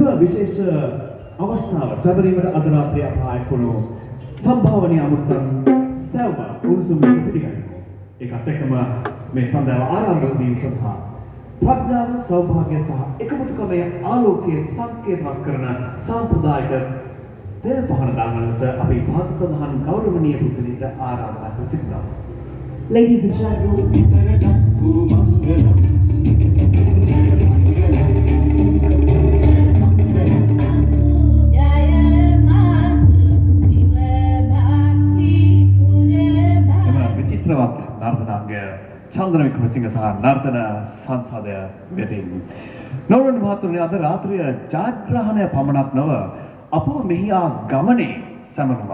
මෙම විශේෂ අවස්ථාව සැබරීමට අද රාත්‍රියේ අපහාය වුණු සම්භාවනීය අමුත්තන් සැවම උණුසුම් ලෙස පිළිගනිමු. ඒකත් එක්කම මේ සඳහා ආරම්භ කිරීම සඳහා ප්‍රඥාව සෞභාග්‍ය සහ එකමුතුකමේ ආලෝකයේ සංකේතවත් කරන සාම්ප්‍රදායික තෙල් පහන දාන ලෙස අපි පහත සඳහන් ගෞරවනීය පුද්ගලයන්ට ආරාධනා කර සිටිනවා. Ladies and gentlemen, විචිත්‍රවත් නර්තනාංග චන්ද්‍ර වික්‍රමසිංහ සහ නර්තන සංසදය වෙතින් නෝරන් මහතුරුනි අද රාත්‍රිය ජයග්‍රහණය පමණක් නොව අප මෙහි ආ ගමනේ සමරුමක්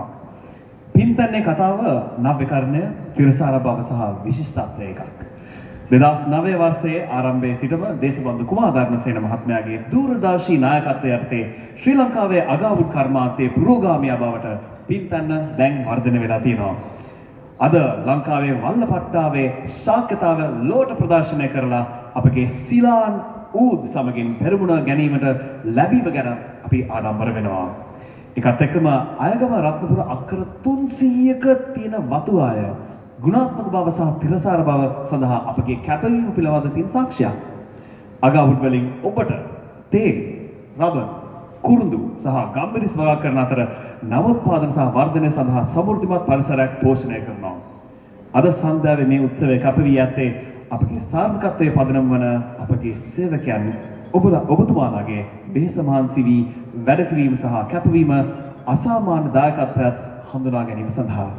පින්තන්නේ කතාව නව්‍යකරණය තිරසාර බව සහ විශිෂ්ටත්වය එකක් 2009 වර්ෂයේ ආරම්භයේ සිටම දේශබන්දු කුමාර ධර්මසේන මහත්මයාගේ දූරදර්ශී නායකත්වය යටතේ ශ්‍රී ලංකාවේ අගාවුත් කර්මාන්තයේ පුරෝගාමියා බවට පින්තන්න දැන් වර්ධනය වෙලා තියෙනවා. අද ලංකාවේ වල්ලපට්ටාවේ ශාක්‍යතාව ලෝට ප්‍රදර්ශනය කරලා අපගේ සිලාන් ඌද් සමගින් පෙරමුණ ගැනීමට ලැබීම ගැන අපි ආඩම්බර වෙනවා. ඒකත් එක්කම අයගම රත්නපුර අක්කර 300ක තියෙන වතු ආය ගුණාත්මක බව සහ තිරසාර බව සඳහා අපගේ කැපවීම පිළිබඳ තියෙන සාක්ෂියක්. අගාවුත් වලින් ඔබට තේ රබර් කුරුඳු සහ ගම්බිරිස් වගා කරන අතර නවෝත්පාදන සහ වර්ධනය සඳහා සමෘද්ධිමත් පරිසරයක් පෝෂණය කරනවා. අද සන්ධ්‍යාවේ මේ උත්සවය කැපවී ඇත්තේ අපගේ සාර්ථකත්වයේ පදනම් වන අපගේ සේවකයන් ඔබතුමාලාගේ වෙහෙස මහන්සි වී වැඩ කිරීම සහ කැපවීම අසාමාන්‍ය දායකත්වයක් හඳුනා ගැනීම සඳහා.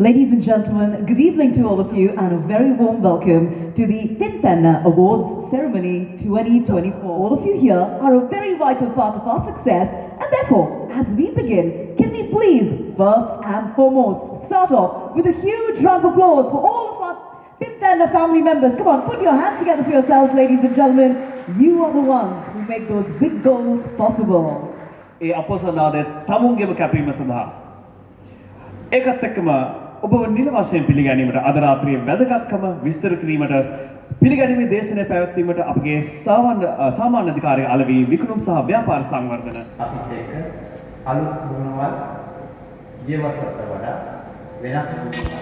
Ladies and gentlemen, good evening to all of you and a very warm welcome to the Pintanna Awards Ceremony 2024. All of you here are a very vital part of our success, and therefore, as we begin, can we please, first and foremost, start off with a huge round of applause for all of our Pintanna family members. Come on, put your hands together for yourselves, ladies and gentlemen. You are the ones who make those big goals possible. ඒ අපොසනාදේ තමුන්ගේම කැපීම සඳහා ඒකත් එක්කම ඔබව නිල වශයෙන් පිළිගැනීමට අද රාත්‍රියේ වැදගත්කම විස්තර කිරීමට පිළිගැනීමේ දේශනය පැවැත්වීමට අපගේ සාමාන්‍ය අධිකාරිය අලවි විකුණුම් සහ ව්‍යාපාර සංවර්ධන අපිට ඒක අලුත් ගුණවල් ඊවසට වඩා වෙනස් වුණා.